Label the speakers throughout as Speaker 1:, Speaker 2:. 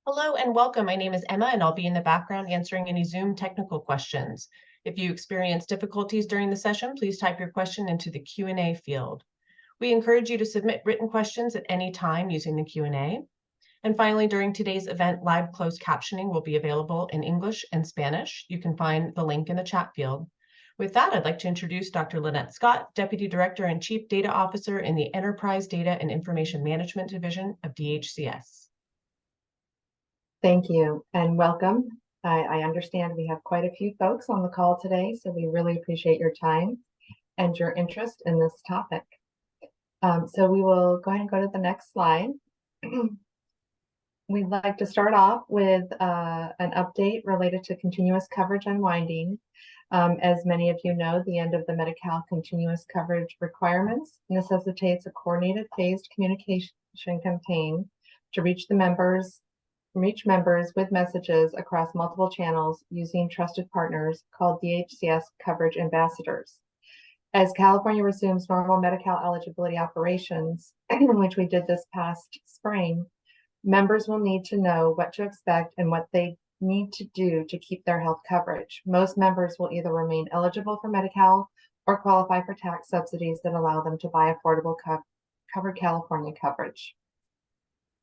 Speaker 1: Hello and welcome. My name is Emma and I'll be in the background answering any Zoom technical questions. If you experience difficulties during the session, please type your question into the Q&A field. We encourage you to submit written questions at any time using the Q&A. And finally, during today's event, live closed captioning will be available in English and Spanish. You can find the link in the chat field. With that, I'd like to introduce Dr. Lynette Scott, Deputy Director and Chief Data Officer in the Enterprise Data and Information Management Division of DHCS.
Speaker 2: Thank you and welcome. I understand we have quite a few folks on the call today, so we really appreciate your time and your interest in this topic. So we will go ahead and go to the next slide. We'd like to start off with an update related to continuous coverage unwinding. As many of you know, the end of the Medi-Cal continuous coverage requirements necessitates a coordinated phased communication campaign to reach members with messages across multiple channels using trusted partners called DHCS coverage ambassadors. As California resumes normal Medi-Cal eligibility operations, which we did this past spring, members will need to know what to expect and what they need to do to keep their health coverage. Most members will either remain eligible for Medi-Cal or qualify for tax subsidies that allow them to buy affordable covered California coverage.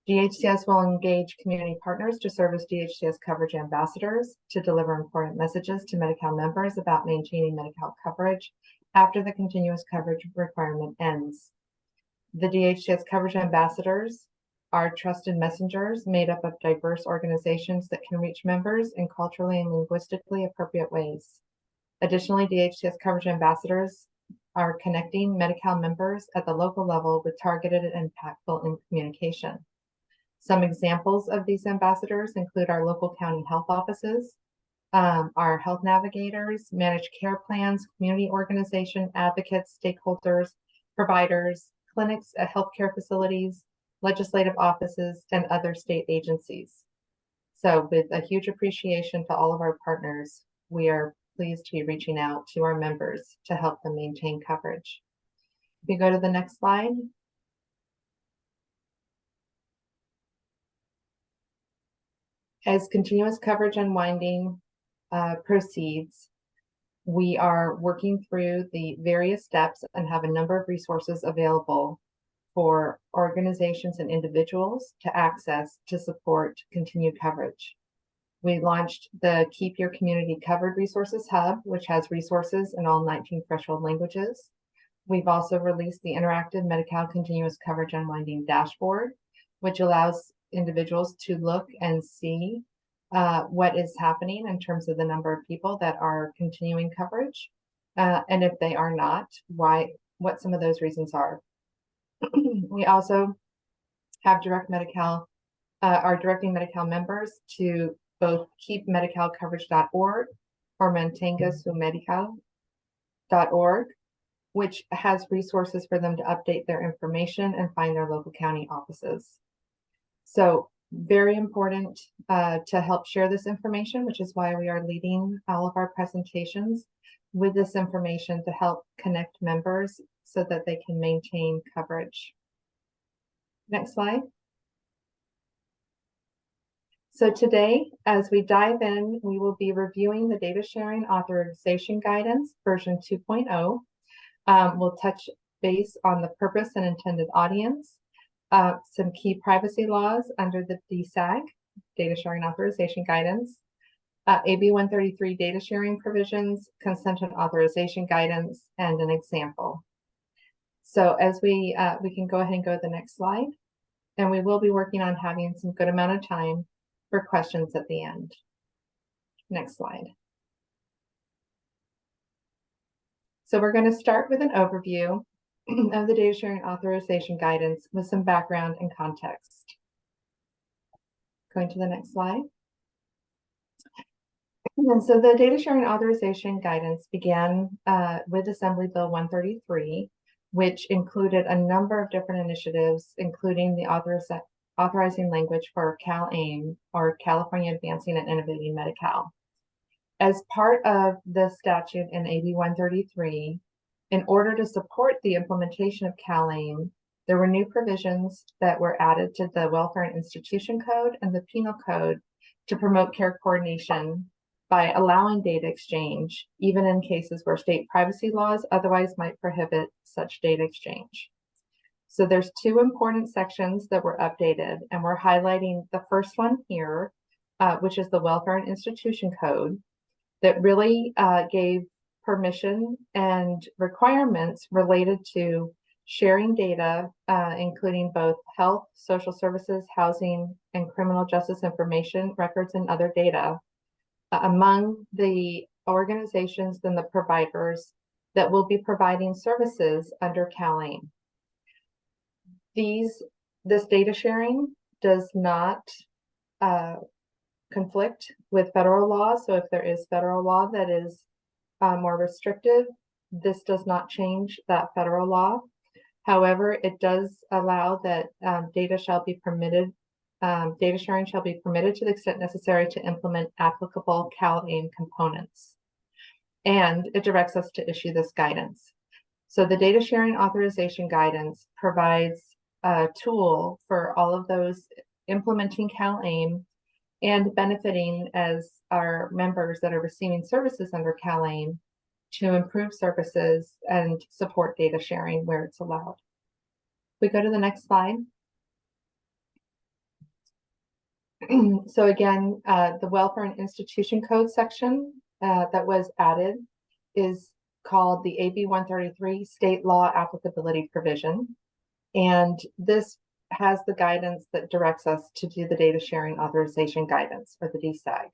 Speaker 2: DHCS will engage community partners to serve as DHCS coverage ambassadors to deliver important messages to Medi-Cal members about maintaining Medi-Cal coverage after the continuous coverage requirement ends. The DHCS coverage ambassadors are trusted messengers made up of diverse organizations that can reach members in culturally and linguistically appropriate ways. Additionally, DHCS coverage ambassadors are connecting Medi-Cal members at the local level with targeted and impactful communication. Some examples of these ambassadors include our local county health offices, our health navigators, managed care plans, community organization advocates, stakeholders, providers, clinics at healthcare facilities, legislative offices, and other state agencies. So with a huge appreciation to all of our partners, we are pleased to be reaching out to our members to help them maintain coverage. If you go to the next slide. As continuous coverage unwinding proceeds, we are working through the various steps and have a number of resources available for organizations and individuals to access to support continued coverage. We launched the Keep Your Community Covered Resources Hub, which has resources in all 19 threshold languages. We've also released the Interactive Medi-Cal Continuous Coverage Unwinding Dashboard, which allows individuals to look and see what is happening in terms of the number of people that are continuing coverage, and if they are not, what some of those reasons are. We also have are directing Medi-Cal members to both keepmedicalcoverage.org or mantengasumedical.org, which has resources for them to update their information and find their local county offices. So very important to help share this information, which is why we are leading all of our presentations with this information to help connect members so that they can maintain coverage. Next slide. So today, as we dive in, we will be reviewing the Data Sharing Authorization Guidance version 2.0. We'll touch base on the purpose and intended audience, some key privacy laws under the DSAG, Data Sharing Authorization Guidance, AB 133 data sharing provisions, consent and authorization guidance, and an example. So as we can go ahead and go to the next slide, and we will be working on having some good amount of time for questions at the end. Next slide. So we're going to start with an overview of the Data Sharing Authorization Guidance with some background and context. Going to the next slide. And so the Data Sharing Authorization Guidance began with Assembly Bill 133, which included a number of different initiatives, including the authorizing language for CalAIM, or California Advancing and Innovating Medi-Cal. As part of the statute in AB 133, in order to support the implementation of CalAIM, There were new provisions that were added to the Welfare and Institution Code and the Penal Code to promote care coordination by allowing data exchange, even in cases where state privacy laws otherwise might prohibit such data exchange. So there's two important sections that were updated, and we're highlighting the first one here, which is the Welfare and Institution Code, that really gave permission and requirements related to sharing data, including both health, social services, housing, and criminal justice information, records, and other data among the organizations and the providers that will be providing services under CalAIM. This data sharing does not conflict with federal law. So if there is federal law that is more restrictive, this does not change that federal law. However, it does allow that data sharing shall be permitted to the extent necessary to implement applicable CalAIM components. And it directs us to issue this guidance. So the data sharing authorization guidance provides a tool for all of those implementing CalAIM and benefiting as our members that are receiving services under CalAIM to improve services and support data sharing where it's allowed. We go to the next slide. So again, the Welfare and Institution Code section that was added is called the AB 133 State Law Applicability Provision. And this has the guidance that directs us to do the data sharing authorization guidance, or the DSAG.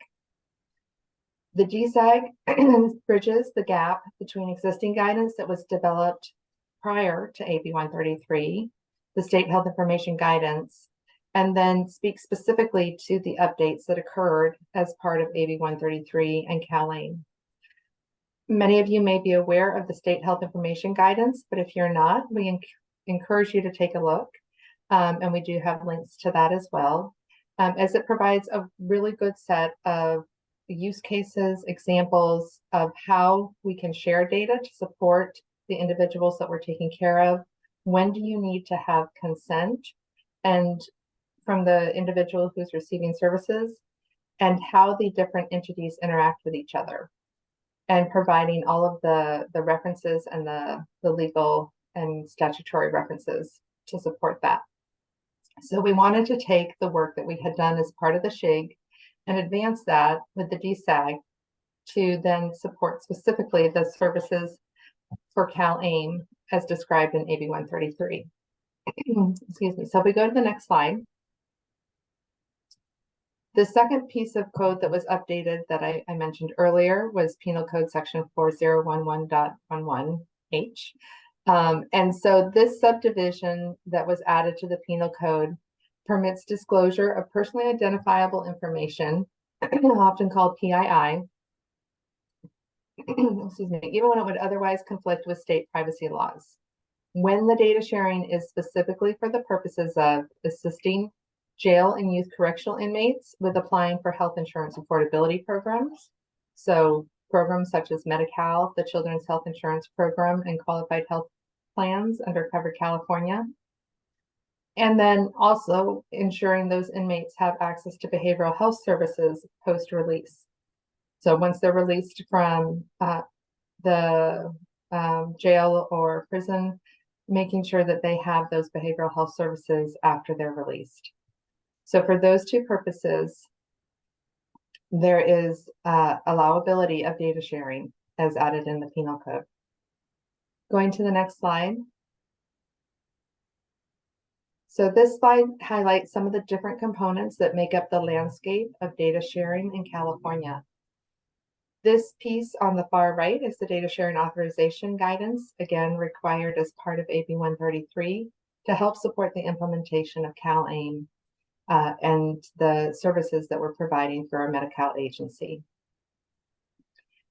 Speaker 2: The DSAG bridges the gap between existing guidance that was developed prior to AB 133, the State Health Information Guidance, and then speaks specifically to the updates that occurred as part of AB 133 and CalAIM. Many of you may be aware of the State Health Information Guidance, but if you're not, we encourage you to take a look. And we do have links to that as well, as it provides a really good set of use cases, examples of how we can share data to support the individuals that we're taking care of. When do you need to have consent and from the individual who's receiving services, and how the different entities interact with each other, and providing all of the references and the legal and statutory references to support that. So we wanted to take the work that we had done as part of the SHIG and advance that with the DSAG to then support specifically the services for CalAIM as described in AB 133. Excuse me. So if we go to the next slide. The second piece of code that was updated that I mentioned earlier was Penal Code Section 4011.11H. And so this subdivision that was added to the Penal Code permits disclosure of personally identifiable information, often called PII, excuse me, even when it would otherwise conflict with state privacy laws, when the data sharing is specifically for the purposes of assisting jail and youth correctional inmates with applying for health insurance affordability programs. So programs such as Medi-Cal, the Children's Health Insurance Program, and qualified health plans under Covered California. And then also ensuring those inmates have access to behavioral health services post-release. So once they're released from the jail or prison, making sure that they have those behavioral health services after they're released. So for those two purposes, there is allowability of data sharing as added in the Penal Code. Going to the next slide. So this slide highlights some of the different components that make up the landscape of data sharing in California. This piece on the far right is the data sharing authorization guidance, again required as part of AB 133 to help support the implementation of CalAIM and the services that we're providing for our Medi-Cal agency.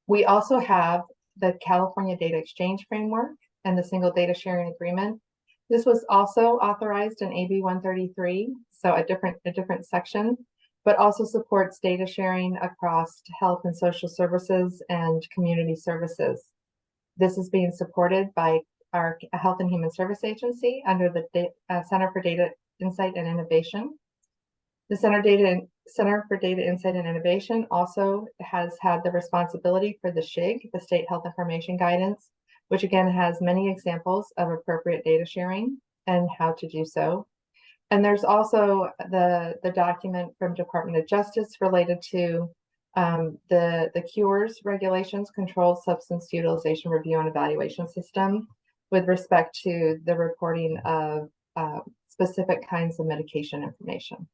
Speaker 2: We also have the California Data Exchange Framework and the Single Data Sharing Agreement. This was also authorized in AB 133, so a different section, but also supports data sharing across health and social services and community services. This is being supported by our Health and Human Service Agency under the Center for Data Insight and Innovation. The Center for Data Insight and Innovation also has had the responsibility for the SHIG, the State Health Information Guidance, which again has many examples of appropriate data sharing and how to do so. And there's also the document from Department of Justice related to the CURES regulations, Controlled Substance Utilization Review and Evaluation System, with respect to the reporting of specific kinds of medication information.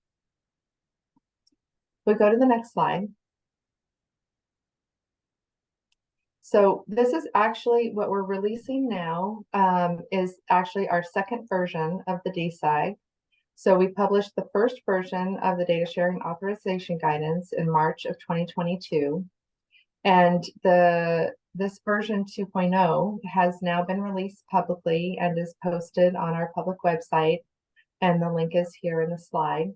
Speaker 2: We go to the next slide. So this is actually what we're releasing now, is actually our second version of the DSAG. So we published the first version of the data sharing authorization guidance in March of 2022. And this version 2.0 has now been released publicly and is posted on our public website. And the link is here in the slide.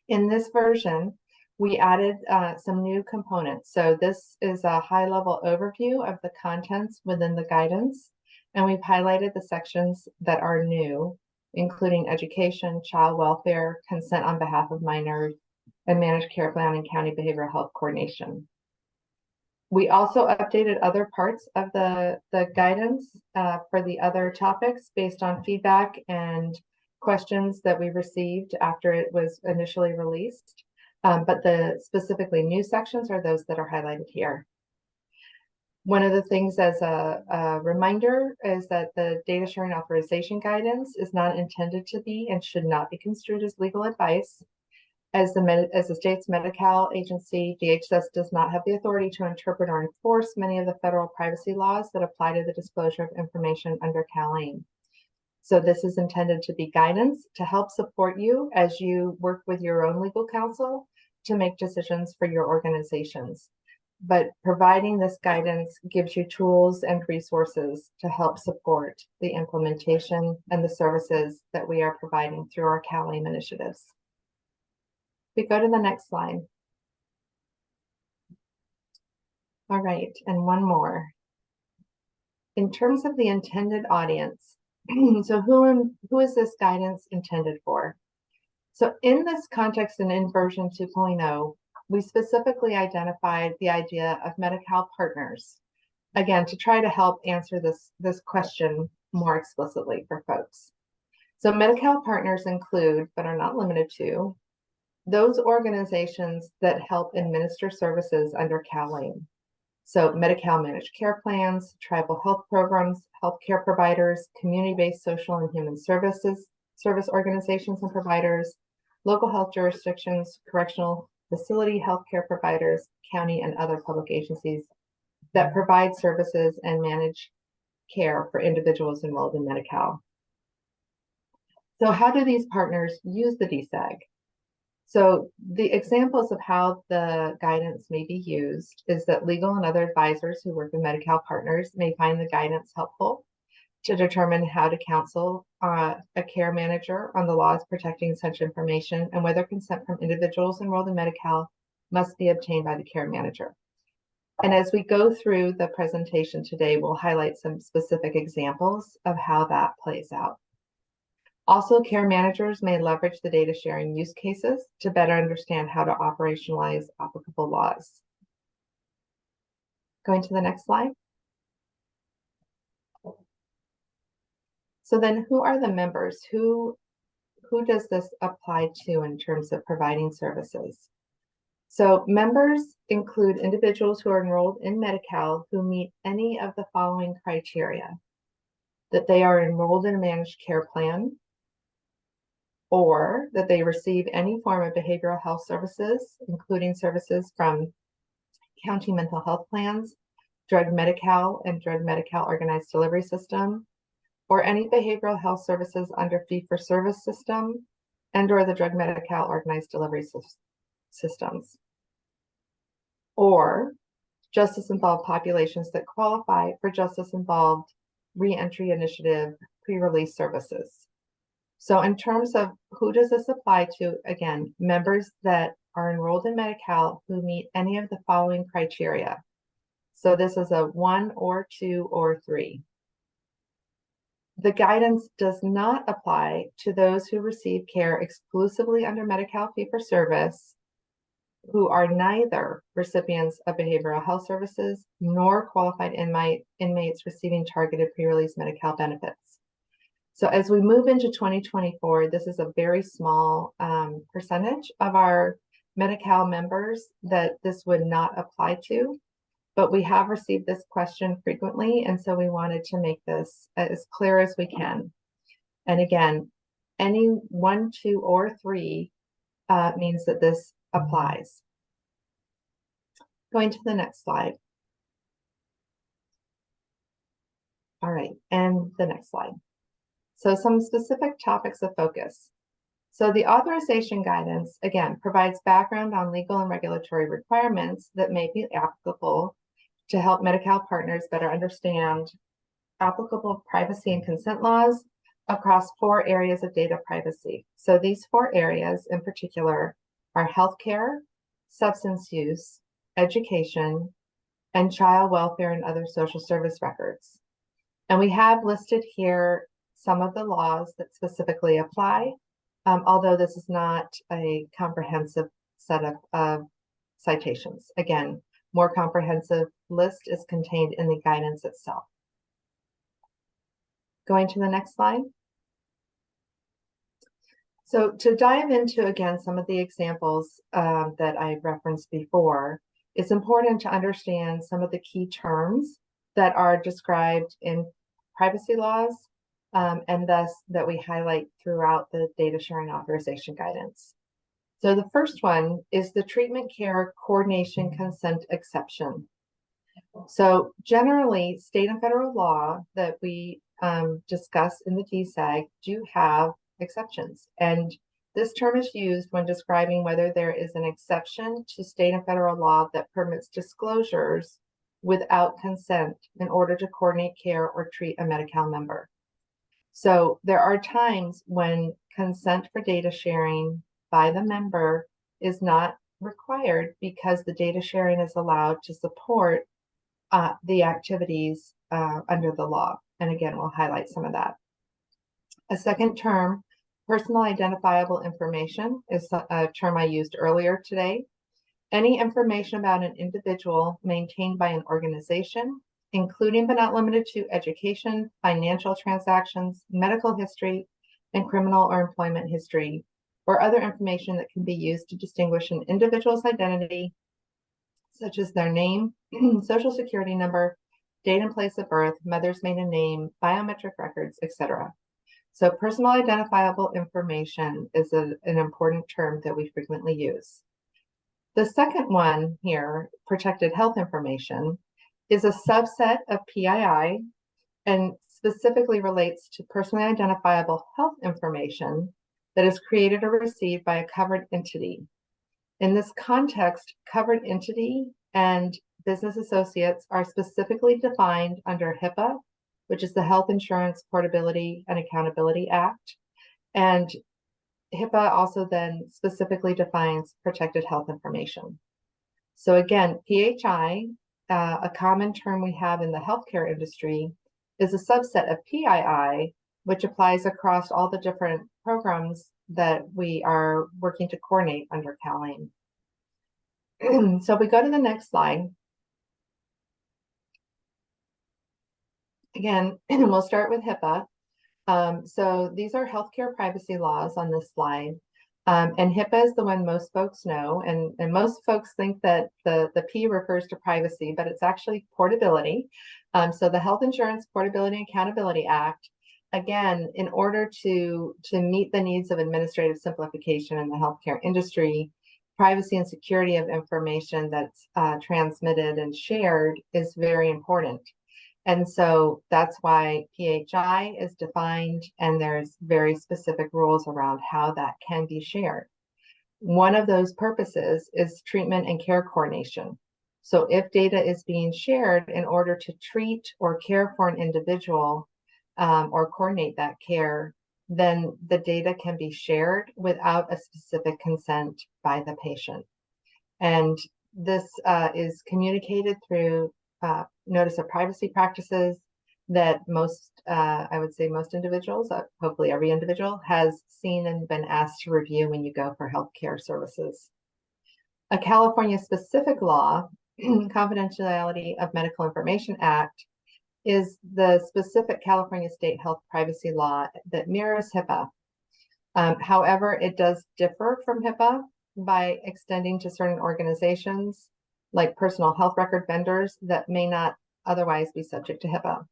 Speaker 2: In this version, we added some new components. So this is a high-level overview of the contents within the guidance. And we've highlighted the sections that are new, including education, child welfare, consent on behalf of minors, and managed care plan and county behavioral health coordination. We also updated other parts of the guidance for the other topics based on feedback and questions that we received after it was initially released. But the specifically new sections are those that are highlighted here. One of the things as a reminder is that the data sharing authorization guidance is not intended to be and should not be construed as legal advice. As the state's Medi-Cal agency, DHCS does not have the authority to interpret or enforce many of the federal privacy laws that apply to the disclosure of information under CalAIM. So this is intended to be guidance to help support you as you work with your own legal counsel to make decisions for your organizations. But providing this guidance gives you tools and resources to help support the implementation and the services that we are providing through our CalAIM initiatives. We go to the next slide. All right, and one more. In terms of the intended audience, so who is this guidance intended for? So in this context and in version 2.0, we specifically identified the idea of Medi-Cal partners, again, to try to help answer this question more explicitly for folks. So Medi-Cal partners include, but are not limited to, those organizations that help administer services under CalAIM. So Medi-Cal managed care plans, tribal health programs, healthcare providers, community-based social and human service organizations and providers, local health jurisdictions, correctional facility healthcare providers, county and other public agencies that provide services and manage care for individuals enrolled in Medi-Cal. So how do these partners use the DSAG? So the examples of how the guidance may be used is that legal and other advisors who work with Medi-Cal partners may find the guidance helpful to determine how to counsel a care manager on the laws protecting such information and whether consent from individuals enrolled in Medi-Cal must be obtained by the care manager. And as we go through the presentation today, we'll highlight some specific examples of how that plays out. Also, care managers may leverage the data sharing use cases to better understand how to operationalize applicable laws. Going to the next slide. So then who are the members? Who does this apply to in terms of providing services? So members include individuals who are enrolled in Medi-Cal who meet any of the following criteria: that they are enrolled in a managed care plan, or that they receive any form of behavioral health services, including services from county mental health plans, Drug Medi-Cal and Drug Medi-Cal organized delivery system, or any behavioral health services under fee-for-service system and or the Drug Medi-Cal organized delivery systems, or justice-involved populations that qualify for justice-involved reentry initiative pre-release services. So in terms of who does this apply to, again, members that are enrolled in Medi-Cal who meet any of the following criteria. So this is a 1 or 2 or 3. The guidance does not apply to those who receive care exclusively under Medi-Cal fee-for-service, who are neither recipients of behavioral health services nor qualified inmates receiving targeted pre-release Medi-Cal benefits. So as we move into 2024, this is a very small percentage of our Medi-Cal members that this would not apply to, but we have received this question frequently, and so we wanted to make this as clear as we can. And again, any 1, 2, or 3 means that this applies. Going to the next slide. All right, and the next slide. So some specific topics of focus. So the authorization guidance, again, provides background on legal and regulatory requirements that may be applicable to help Medi-Cal partners better understand applicable privacy and consent laws across 4 areas of data privacy. So these 4 areas in particular are healthcare, substance use, education, and child welfare and other social service records. And we have listed here some of the laws that specifically apply, although this is not a comprehensive set of citations. Again, more comprehensive list is contained in the guidance itself. Going to the next slide. So to dive into, again, some of the examples that I referenced before, it's important to understand some of the key terms that are described in privacy laws, and thus that we highlight throughout the data sharing authorization guidance. So the first one is the treatment care coordination consent exception. So generally, state and federal law that we discuss in the DSAG do have exceptions. And this term is used when describing whether there is an exception to state and federal law that permits disclosures without consent in order to coordinate care or treat a Medi-Cal member. So there are times when consent for data sharing by the member is not required because the data sharing is allowed to support the activities under the law. And again, we'll highlight some of that. A second term, personal identifiable information, is a term I used earlier today. Any information about an individual maintained by an organization, including but not limited to education, financial transactions, medical history, and criminal or employment history, or other information that can be used to distinguish an individual's identity, such as their name, social security number, date and place of birth, mother's maiden name, biometric records, etc. So personal identifiable information is an important term that we frequently use. The second one here, protected health information, is a subset of PII and specifically relates to personally identifiable health information that is created or received by a covered entity. In this context, covered entity and business associates are specifically defined under HIPAA, which is the Health Insurance Portability and Accountability Act. And HIPAA also then specifically defines protected health information. So again, PHI, a common term we have in the healthcare industry, is a subset of PII, which applies across all the different programs that we are working to coordinate under CalAIM. So if we go to the next slide. Again, we'll start with HIPAA. So these are healthcare privacy laws on this slide. And HIPAA is the one most folks know, and most folks think that the P refers to privacy, but it's actually portability. So the Health Insurance Portability and Accountability Act, again, in order to meet the needs of administrative simplification in the healthcare industry, privacy and security of information that's transmitted and shared is very important. And so that's why PHI is defined, and there's very specific rules around how that can be shared. One of those purposes is treatment and care coordination. So if data is being shared in order to treat or care for an individual or coordinate that care, then the data can be shared without a specific consent by the patient. And this is communicated through notice of privacy practices, that most, I would say most individuals, hopefully every individual, has seen and been asked to review when you go for healthcare services. A California specific law, Confidentiality of Medical Information Act, is the specific California state health privacy law that mirrors HIPAA. However, it does differ from HIPAA by extending to certain organizations like personal health record vendors that may not otherwise be subject to HIPAA.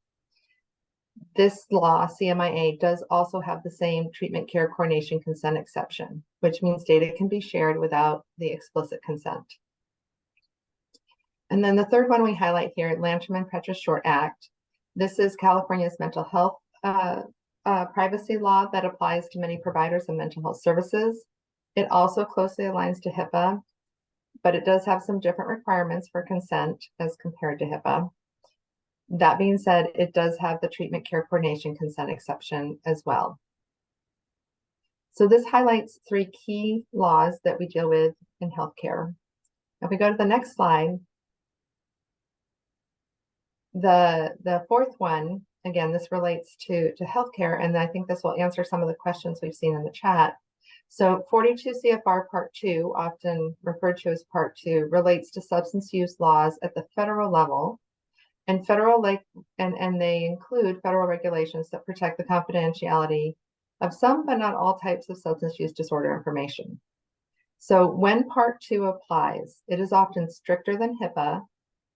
Speaker 2: This law, CMIA, does also have the same treatment care coordination consent exception, which means data can be shared without the explicit consent. And then the third one we highlight here, Lantrim and Petrus Short Act. This is California's mental health privacy law that applies to many providers and mental health services. It also closely aligns to HIPAA, but it does have some different requirements for consent as compared to HIPAA. That being said, it does have the treatment care coordination consent exception as well. So this highlights 3 key laws that we deal with in healthcare. If we go to the next slide, the fourth one, again, this relates to healthcare, and I think this will answer some of the questions we've seen in the chat. So 42 CFR Part 2, often referred to as Part 2, relates to substance use laws at the federal level. And and they include federal regulations that protect the confidentiality of some, but not all types of substance use disorder information. So when Part 2 applies, it is often stricter than HIPAA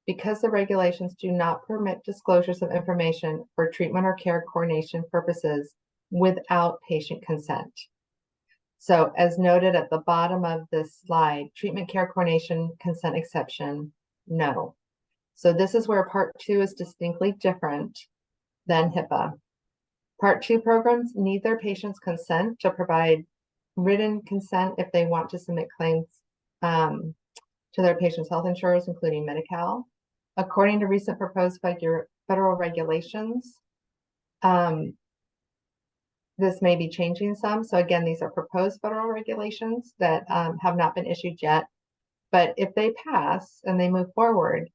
Speaker 2: because the regulations do not permit disclosures of information for treatment or care coordination purposes without patient consent. So as noted at the bottom of this slide, treatment care coordination consent exception, no. So this is where Part 2 is distinctly different than HIPAA. Part 2 programs need their patients' consent to provide written consent if they want to submit claims to their patients' health insurers, including Medi-Cal. According to recent proposed federal regulations, this may be changing some. So again, these are proposed federal regulations that have not been issued yet. But if they pass and they move forward,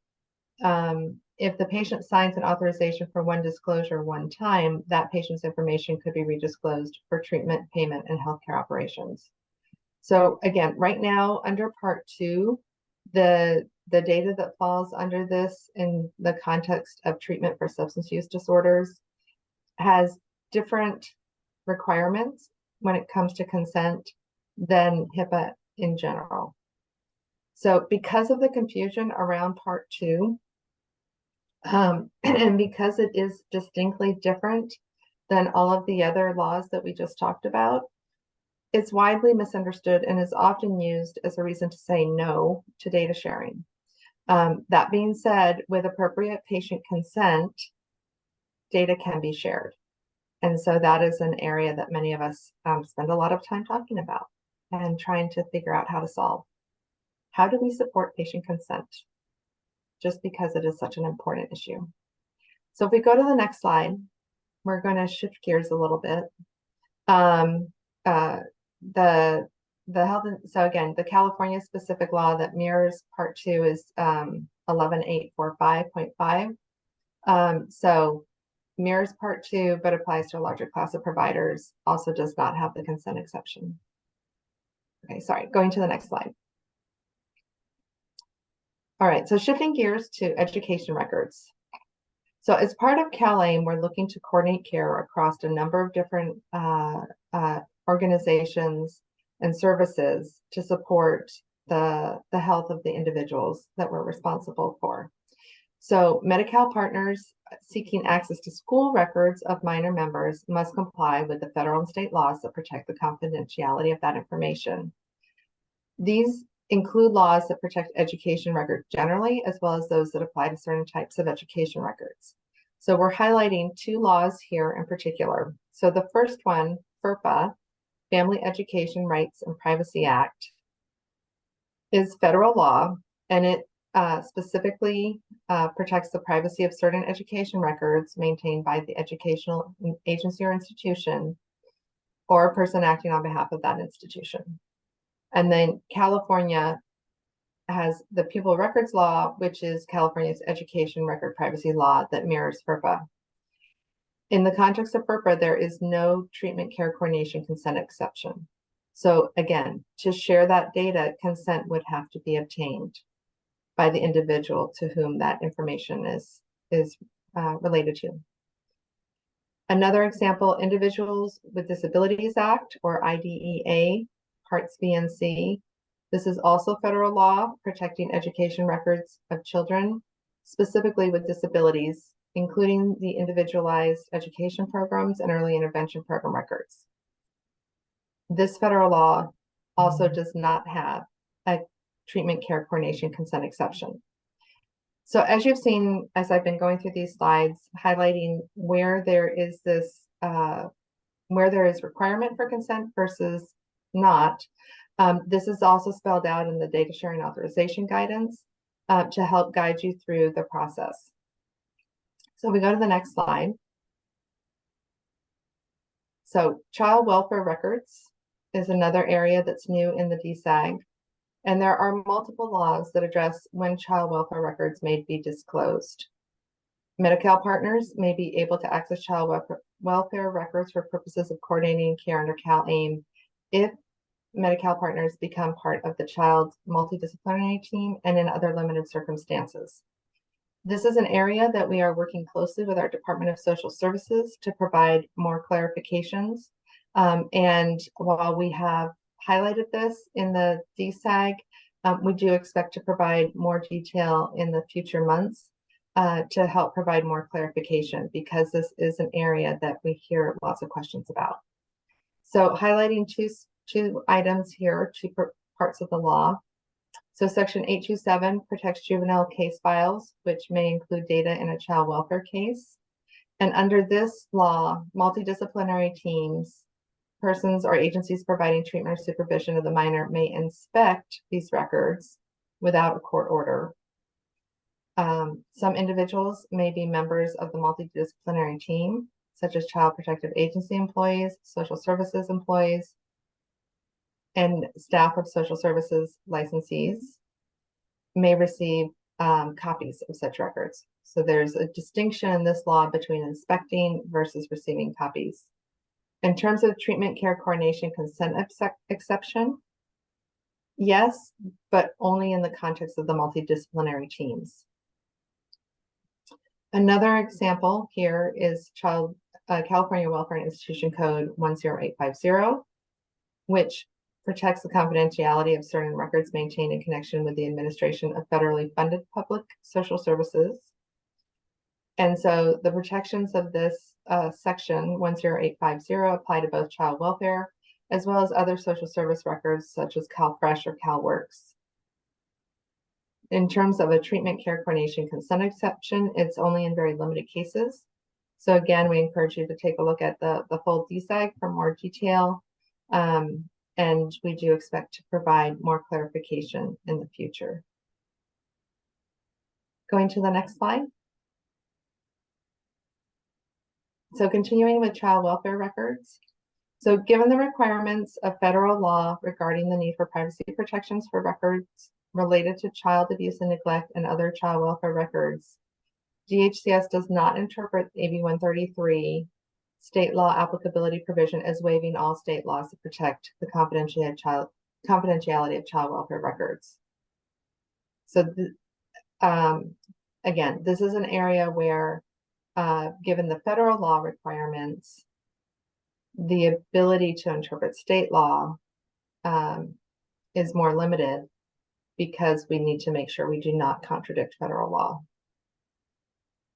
Speaker 2: if the patient signs an authorization for one disclosure one time, that patient's information could be redisclosed for treatment, payment, and healthcare operations. So again, right now under Part 2, the data that falls under this in the context of treatment for substance use disorders has different requirements when it comes to consent than HIPAA in general. So because of the confusion around Part 2, and because it is distinctly different than all of the other laws that we just talked about, it's widely misunderstood and is often used as a reason to say no to data sharing. That being said, with appropriate patient consent, data can be shared. And so that is an area that many of us spend a lot of time talking about and trying to figure out how to solve. How do we support patient consent? Just because it is such an important issue. So if we go to the next slide, we're going to shift gears a little bit. So again, the California specific law that mirrors Part 2 is 11845.5. So mirrors Part 2, but applies to a larger class of providers, also does not have the consent exception. Okay, sorry, going to the next slide. All right, so shifting gears to education records. So as part of CalAIM, we're looking to coordinate care across a number of different organizations and services to support the health of the individuals that we're responsible for. So Medi-Cal partners seeking access to school records of minor members must comply with the federal and state laws that protect the confidentiality of that information. These include laws that protect education records generally, as well as those that apply to certain types of education records. So we're highlighting 2 laws here in particular. So the first one, FERPA, Family Education Rights and Privacy Act, is federal law, and it specifically protects the privacy of certain education records maintained by the educational agency or institution, or a person acting on behalf of that institution. And then California has the Pupil Records Law, which is California's education record privacy law that mirrors FERPA. In the context of FERPA, there is no treatment care coordination consent exception. So again, to share that data, consent would have to be obtained by the individual to whom that information is related to. Another example, Individuals with Disabilities Act, or IDEA, Parts B and C. This is also federal law protecting education records of children, specifically with disabilities, including the individualized education programs and early intervention program records. This federal law also does not have a treatment care coordination consent exception. So as you've seen, as I've been going through these slides, highlighting where there is this, where there is requirement for consent versus not, this is also spelled out in the data sharing authorization guidance to help guide you through the process. So we go to the next slide. So child welfare records is another area that's new in the DSAG. And there are multiple laws that address when child welfare records may be disclosed. Medi-Cal partners may be able to access child welfare records for purposes of coordinating care under CalAIM if Medi-Cal partners become part of the child's multidisciplinary team and in other limited circumstances. This is an area that we are working closely with our Department of Social Services to provide more clarifications. And while we have highlighted this in the DSAG, we do expect to provide more detail in the future months to help provide more clarification, because this is an area that we hear lots of questions about. So highlighting two items here, two parts of the law. So Section 827 protects juvenile case files, which may include data in a child welfare case. And under this law, multidisciplinary teams, persons or agencies providing treatment or supervision of the minor may inspect these records without a court order. Some individuals may be members of the multidisciplinary team, such as Child Protective Agency employees, social services employees, and staff of social services licensees may receive copies of such records. So there's a distinction in this law between inspecting versus receiving copies. In terms of treatment care coordination consent exception, yes, but only in the context of the multidisciplinary teams. Another example here is California Welfare and Institution Code 10850, which protects the confidentiality of certain records maintained in connection with the administration of federally funded public social services. And so the protections of this section 10850 apply to both child welfare as well as other social service records such as CalFresh or CalWorks. In terms of a treatment care coordination consent exception, it's only in very limited cases. So again, we encourage you to take a look at the full DSAG for more detail. And we do expect to provide more clarification in the future. Going to the next slide. So continuing with child welfare records. So given the requirements of federal law regarding the need for privacy protections for records related to child abuse and neglect and other child welfare records, DHCS does not interpret AB 133 state law applicability provision as waiving all state laws to protect the confidentiality of child welfare records. So again, this is an area where given the federal law requirements, the ability to interpret state law is more limited because we need to make sure we do not contradict federal law.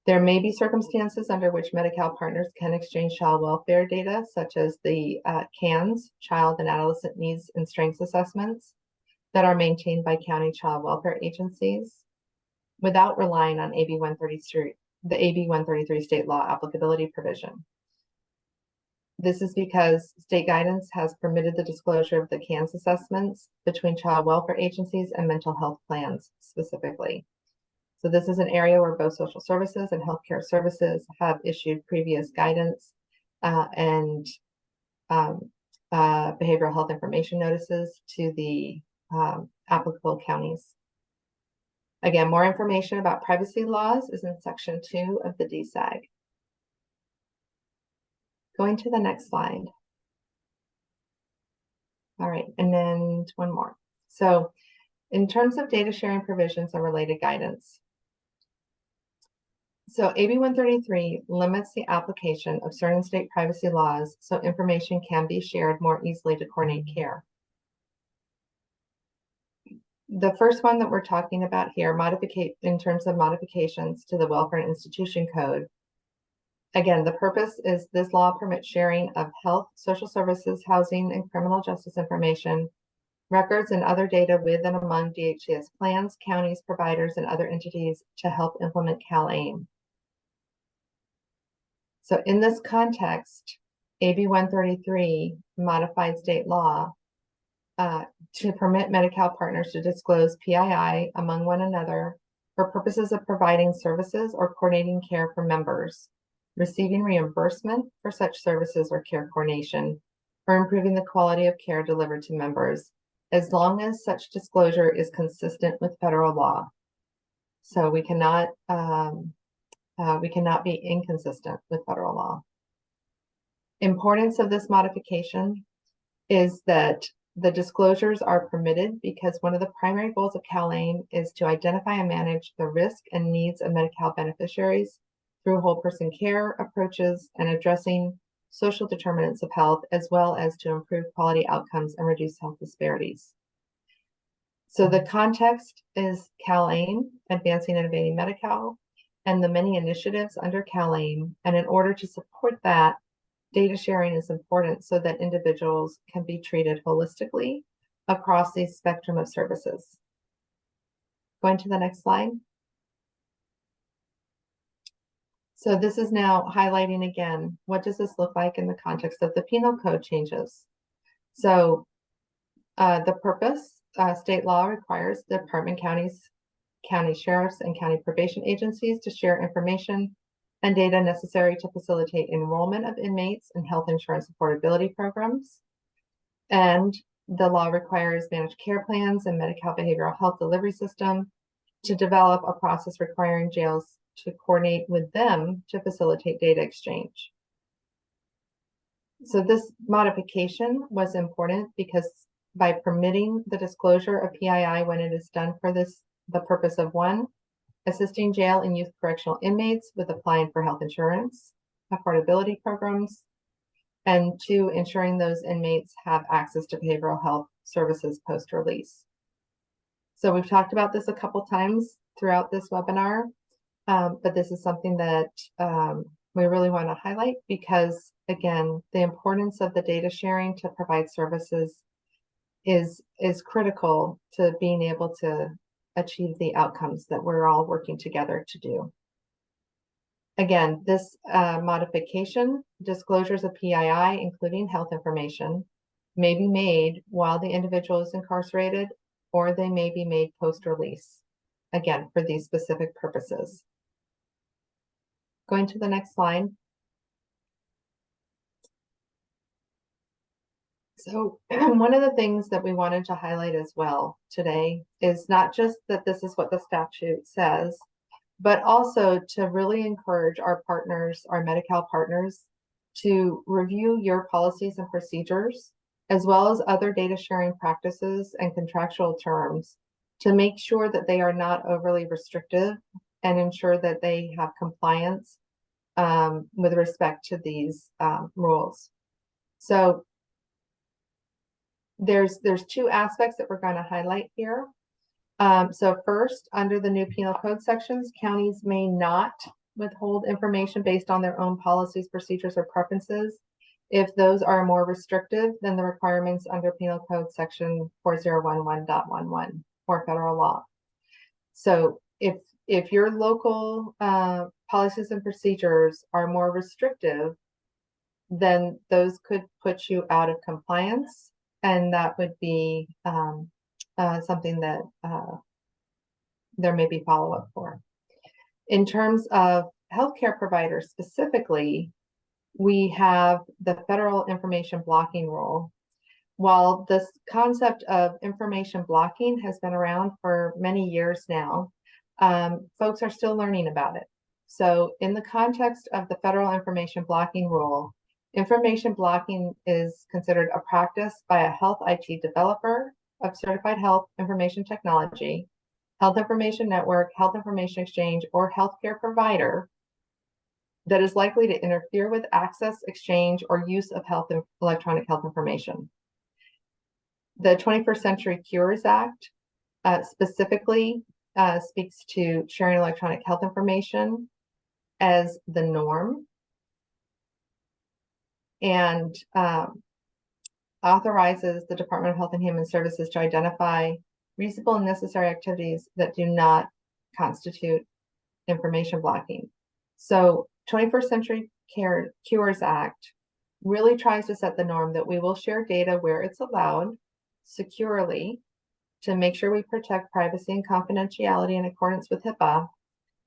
Speaker 2: There may be circumstances under which Medi-Cal partners can exchange child welfare data, such as the CANS, Child and Adolescent Needs and Strengths Assessments, that are maintained by county child welfare agencies, without relying on AB 133, the AB 133 state law applicability provision. This is because state guidance has permitted the disclosure of the CANS assessments between child welfare agencies and mental health plans specifically. So this is an area where both social services and healthcare services have issued previous guidance and behavioral health information notices to the applicable counties. Again, more information about privacy laws is in Section 2 of the DSAG. Going to the next slide. All right, and then one more. So in terms of data sharing provisions and related guidance. So AB 133 limits the application of certain state privacy laws so information can be shared more easily to coordinate care. The first one that we're talking about here, in terms of modifications to the Welfare and Institution Code. Again, the purpose is this law permits sharing of health, social services, housing, and criminal justice information, records, and other data with and among DHCS plans, counties, providers, and other entities to help implement CalAIM. So in this context, AB 133 modified state law to permit Medi-Cal partners to disclose PII among one another for purposes of providing services or coordinating care for members, receiving reimbursement for such services or care coordination, or improving the quality of care delivered to members, as long as such disclosure is consistent with federal law. So we cannot be inconsistent with federal law. Importance of this modification is that the disclosures are permitted because one of the primary goals of CalAIM is to identify and manage the risk and needs of Medi-Cal beneficiaries through whole person care approaches and addressing social determinants of health, as well as to improve quality outcomes and reduce health disparities. So the context is CalAIM, Advancing Innovating Medi-Cal, and the many initiatives under CalAIM. And in order to support that, data sharing is important so that individuals can be treated holistically across the spectrum of services. Going to the next slide. So this is now highlighting again, what does this look like in the context of the penal code changes? So the purpose, state law requires the department, counties, county sheriffs, and county probation agencies to share information and data necessary to facilitate enrollment of inmates in health insurance affordability programs. And the law requires managed care plans and Medi-Cal behavioral health delivery system to develop a process requiring jails to coordinate with them to facilitate data exchange. So this modification was important because by permitting the disclosure of PII when it is done for the purpose of one, assisting jail and youth correctional inmates with applying for health insurance, affordability programs, and two, ensuring those inmates have access to behavioral health services post-release. So we've talked about this a couple times throughout this webinar, but this is something that we really want to highlight because, again, the importance of the data sharing to provide services is critical to being able to achieve the outcomes that we're all working together to do. Again, this modification, disclosures of PII, including health information, may be made while the individual is incarcerated, or they may be made post-release, again, for these specific purposes. Going to the next slide. So one of the things that we wanted to highlight as well today is not just that this is what the statute says, but also to really encourage our partners, our Medi-Cal partners, to review your policies and procedures, as well as other data sharing practices and contractual terms to make sure that they are not overly restrictive and ensure that they have compliance with respect to these rules. So there's two aspects that we're going to highlight here. So first, under the new penal code sections, counties may not withhold information based on their own policies, procedures, or preferences if those are more restrictive than the requirements under penal code section 4011.11 or federal law. So if your local policies and procedures are more restrictive, then those could put you out of compliance. And that would be something that there may be follow-up for. In terms of healthcare providers specifically, we have the federal information blocking rule. While this concept of information blocking has been around for many years now, folks are still learning about it. So in the context of the federal information blocking rule, Information blocking is considered a practice by a health IT developer of certified health information technology, health information network, health information exchange, or healthcare provider that is likely to interfere with access, exchange, or use of electronic health information. The 21st Century Cures Act specifically speaks to sharing electronic health information as the norm, and authorizes the Department of Health and Human Services to identify reasonable and necessary activities that do not constitute information blocking. So 21st Century Cures Act really tries to set the norm that we will share data where it's allowed securely to make sure we protect privacy and confidentiality in accordance with HIPAA,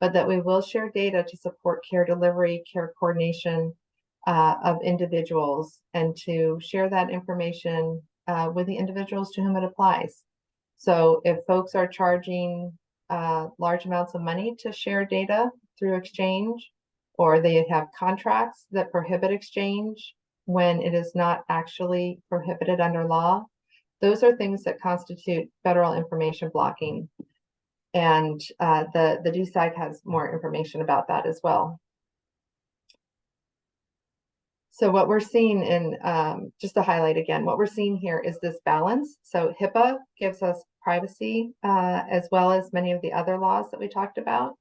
Speaker 2: but that we will share data to support care delivery, care coordination of individuals, and to share that information with the individuals to whom it applies. So if folks are charging large amounts of money to share data through exchange, or they have contracts that prohibit exchange when it is not actually prohibited under law, those are things that constitute federal information blocking. And the DSAG has more information about that as well. So what we're seeing in, just to highlight again, what we're seeing here is this balance. So HIPAA gives us privacy as well as many of the other laws that we talked about.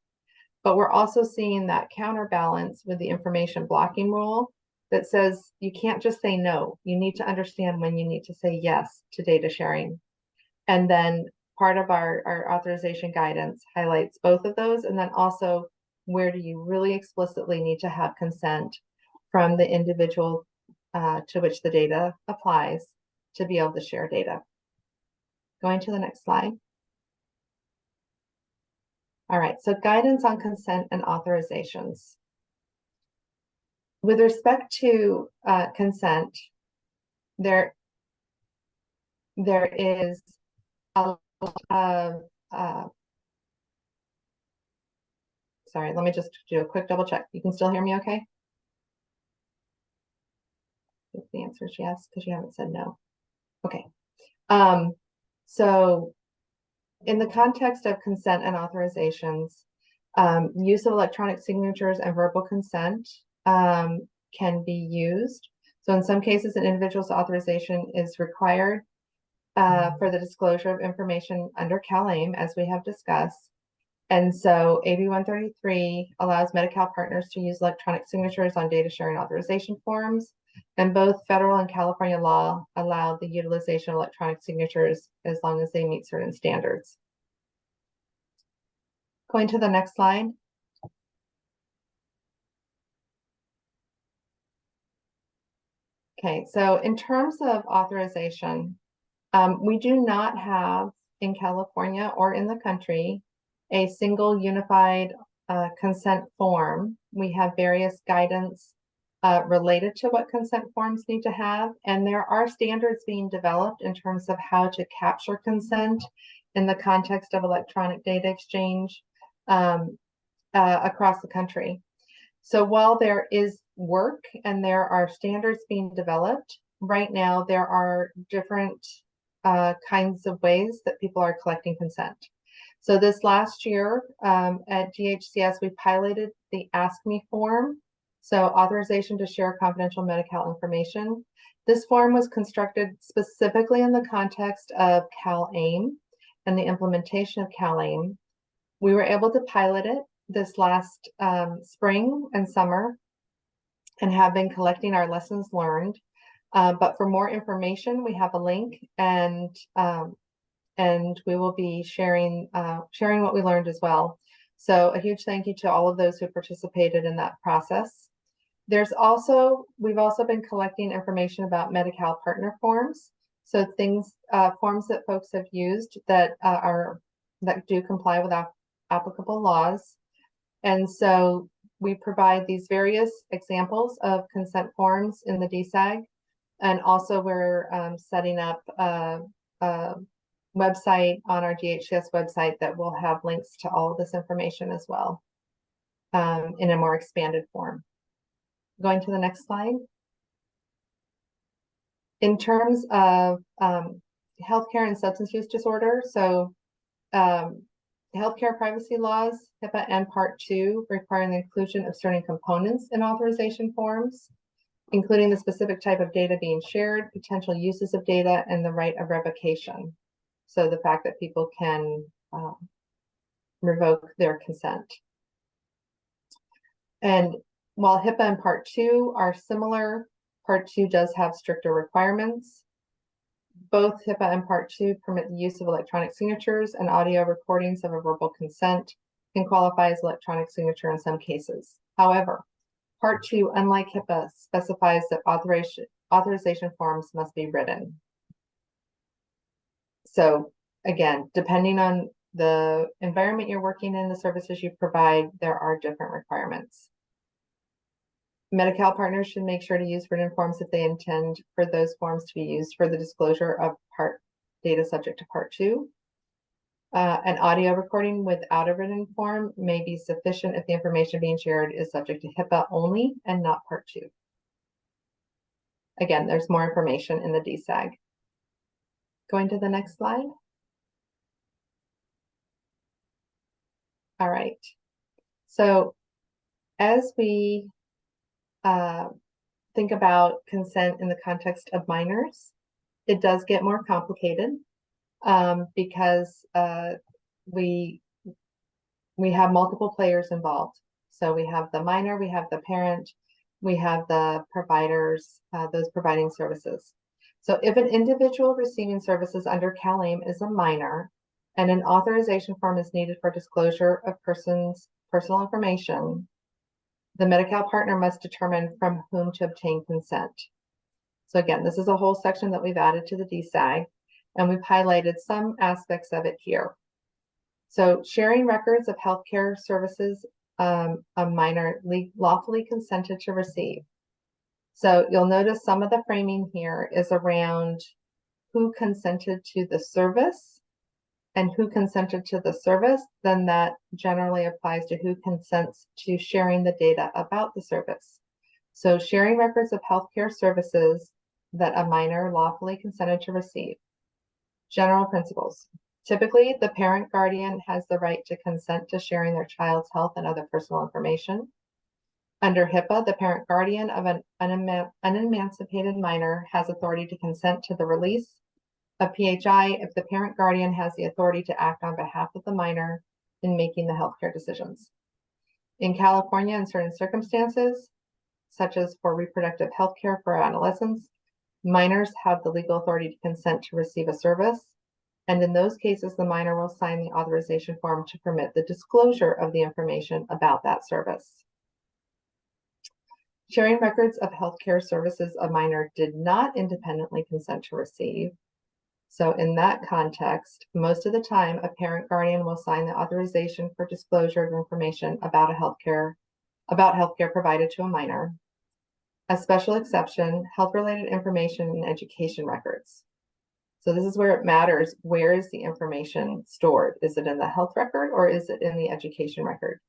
Speaker 2: But we're also seeing that counterbalance with the information blocking rule that says you can't just say no. You need to understand when you need to say yes to data sharing. And then part of our authorization guidance highlights both of those. And then also, where do you really explicitly need to have consent from the individual to which the data applies to be able to share data. Going to the next slide. All right, so guidance on consent and authorizations. With respect to consent, there is a lot of, sorry, let me just do a quick double check. You can still hear me okay? If the answer is yes, because you haven't said no. Okay. So in the context of consent and authorizations, use of electronic signatures and verbal consent can be used. So in some cases, an individual's authorization is required for the disclosure of information under CalAIM, as we have discussed. And so AB 133 allows Medi-Cal partners to use electronic signatures on data sharing authorization forms. And both federal and California law allow the utilization of electronic signatures as long as they meet certain standards. Going to the next slide. Okay, so in terms of authorization, we do not have in California or in the country a single unified consent form. We have various guidance related to what consent forms need to have, and there are standards being developed in terms of how to capture consent in the context of electronic data exchange across the country. So while there is work and there are standards being developed, right now there are different kinds of ways that people are collecting consent. So this last year at DHCS, we piloted the Ask Me form, so authorization to share confidential Medi-Cal information. This form was constructed specifically in the context of CalAIM and the implementation of CalAIM. We were able to pilot it this last spring and summer and have been collecting our lessons learned. But for more information, we have a link, and we will be sharing what we learned as well. So a huge thank you to all of those who participated in that process. We've also been collecting information about Medi-Cal partner forms. So forms that folks have used that do comply with applicable laws. And so we provide these various examples of consent forms in the DSAG. And also we're setting up a website on our DHCS website that will have links to all of this information as well in a more expanded form. Going to the next slide. In terms of healthcare and substance use disorder, so healthcare privacy laws, HIPAA and Part 2 require the inclusion of certain components in authorization forms, including the specific type of data being shared, potential uses of data, and the right of revocation. So the fact that people can revoke their consent. And while HIPAA and Part 2 are similar, Part 2 does have stricter requirements. Both HIPAA and Part 2 permit the use of electronic signatures, and audio recordings of a verbal consent can qualify as electronic signature in some cases. However, Part 2, unlike HIPAA, specifies that authorization forms must be written. So again, depending on the environment you're working in, the services you provide, there are different requirements. Medi-Cal partners should make sure to use written forms if they intend for those forms to be used for the disclosure of part data subject to Part 2. An audio recording without a written form may be sufficient if the information being shared is subject to HIPAA only and not Part 2. Again, there's more information in the DSAG. Going to the next slide. All right. So as we think about consent in the context of minors, it does get more complicated because we have multiple players involved. So we have the minor, we have the parent, we have the providers, those providing services. So if an individual receiving services under CalAIM is a minor and an authorization form is needed for disclosure of person's personal information, the Medi-Cal partner must determine from whom to obtain consent. So again, this is a whole section that we've added to the DSAG, and we've highlighted some aspects of it here. So sharing records of healthcare services a minor lawfully consented to receive. So you'll notice some of the framing here is around who consented to the service and who consented to the service. Then that generally applies to who consents to sharing the data about the service. So sharing records of healthcare services that a minor lawfully consented to receive. General principles. Typically, the parent guardian has the right to consent to sharing their child's health and other personal information. Under HIPAA, the parent guardian of an unemancipated minor has authority to consent to the release of PHI if the parent guardian has the authority to act on behalf of the minor in making the healthcare decisions. In California, in certain circumstances, such as for reproductive health care for adolescents, minors have the legal authority to consent to receive a service. And in those cases, the minor will sign the authorization form to permit the disclosure of the information about that service. Sharing records of healthcare services a minor did not independently consent to receive. So in that context, most of the time, a parent guardian will sign the authorization for disclosure of information about healthcare provided to a minor. A special exception, health-related information and education records. So this is where it matters. Where is the information stored? Is it in the health record or is it in the education record?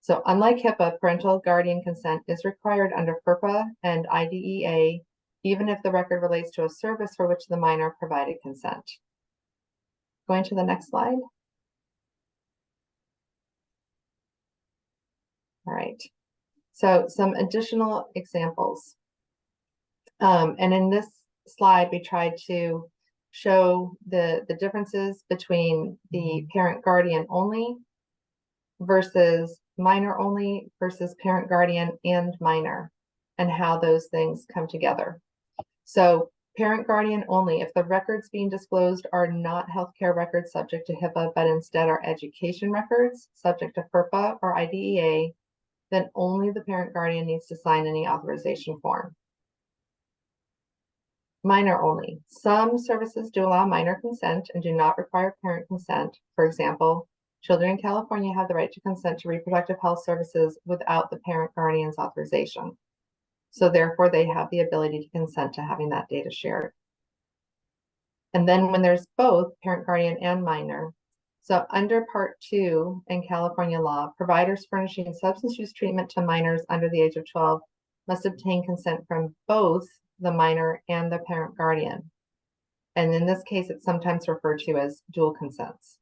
Speaker 2: So unlike HIPAA, parental guardian consent is required under FERPA and IDEA, even if the record relates to a service for which the minor provided consent. Going to the next slide. All right. So some additional examples. And in this slide, we tried to show the differences between the parent guardian only versus minor only versus parent guardian and minor, and how those things come together. So parent guardian only, if the records being disclosed are not healthcare records subject to HIPAA, but instead are education records subject to FERPA or IDEA, then only the parent guardian needs to sign any authorization form. Minor only. Some services do allow minor consent and do not require parent consent. For example, children in California have the right to consent to reproductive health services without the parent guardian's authorization. So therefore, they have the ability to consent to having that data shared. And then when there's both parent guardian and minor, so under Part 2 in California law, providers furnishing substance use treatment to minors under the age of 12 must obtain consent from both the minor, and the parent guardian. And in this case, it's sometimes referred to as dual consents.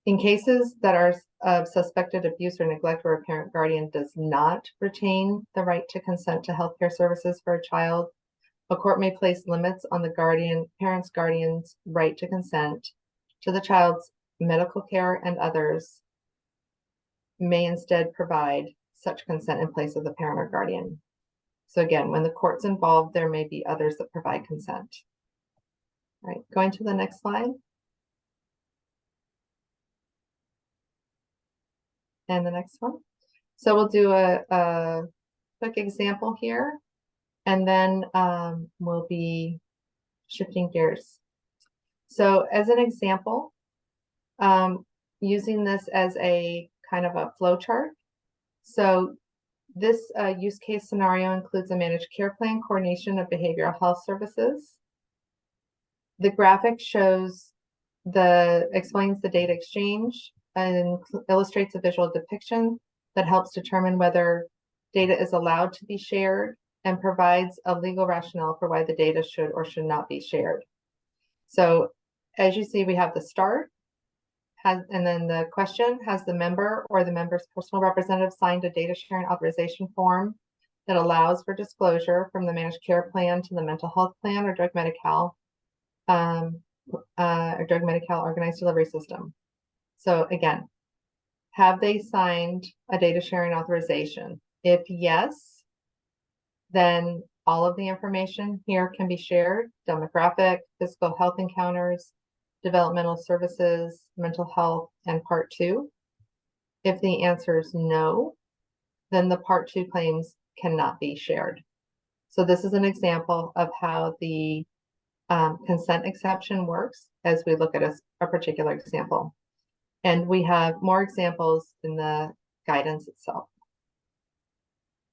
Speaker 2: In cases that are of suspected abuse or neglect where a parent guardian does not retain the right to consent to healthcare services for a child, a court may place limits on the parent's guardian's right to consent to the child's medical care, and others may instead provide such consent in place of the parent or guardian. So again, when the court's involved, there may be others that provide consent. All right, going to the next slide. And the next one. So we'll do a quick example here, and then we'll be shifting gears. So as an example, using this as a kind of a flow chart. So this use case scenario includes a managed care plan coordination of behavioral health services. The graphic explains the data exchange and illustrates a visual depiction that helps determine whether data is allowed to be shared and provides a legal rationale for why the data should or should not be shared. So as you see, we have the start, and then the question: has the member or the member's personal representative signed a data sharing authorization form that allows for disclosure from the managed care plan to the mental health plan or drug Medi-Cal organized delivery system? So again, have they signed a data sharing authorization? If yes, then all of the information here can be shared: demographic, physical health encounters, developmental services, mental health, and Part 2. If the answer is no, then the Part 2 claims cannot be shared. So this is an example of how the consent exception works as we look at a particular example. And we have more examples in the guidance itself.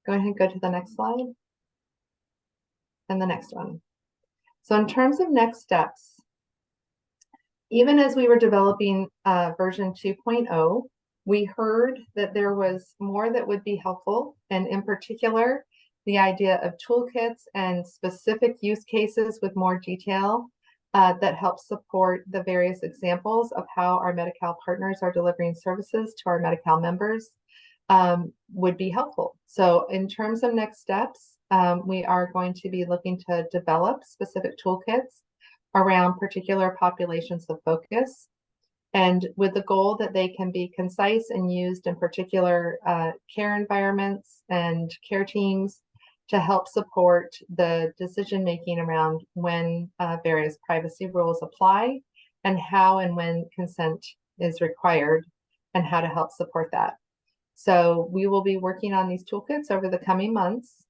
Speaker 2: Go ahead and go to the next slide. And the next one. So in terms of next steps, even as we were developing version 2.0, we heard that there was more that would be helpful, and in particular, the idea of toolkits and specific use cases with more detail that help support the various examples of how our Medi-Cal partners are delivering services to our Medi-Cal members would be helpful. So in terms of next steps, we are going to be looking to develop specific toolkits around particular populations of focus, and with the goal that they can be concise and used in particular care environments and care teams to help support the decision-making around when various privacy rules apply and how and when consent is required and how to help support that. So we will be working on these toolkits over the coming months,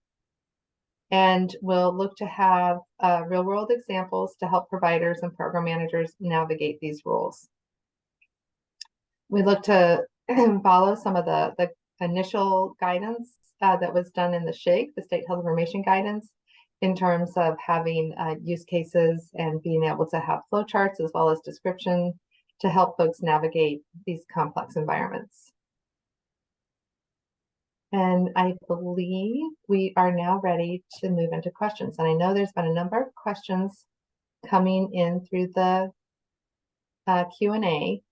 Speaker 2: and we'll look to have real-world examples to help providers and program managers navigate these rules. We look to follow some of the initial guidance that was done in the SHIG, the State Health Information Guidance, in terms of having use cases and being able to have flowcharts as well as description to help folks navigate these complex environments. And I believe we are now ready to move into questions. And I know there's been a number of questions coming in through the Q&A.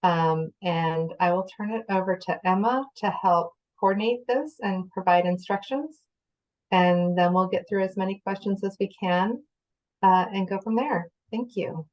Speaker 2: And I will turn it over to Emma to help coordinate this and provide instructions. And then we'll get through as many questions as we can and go from there. Thank you.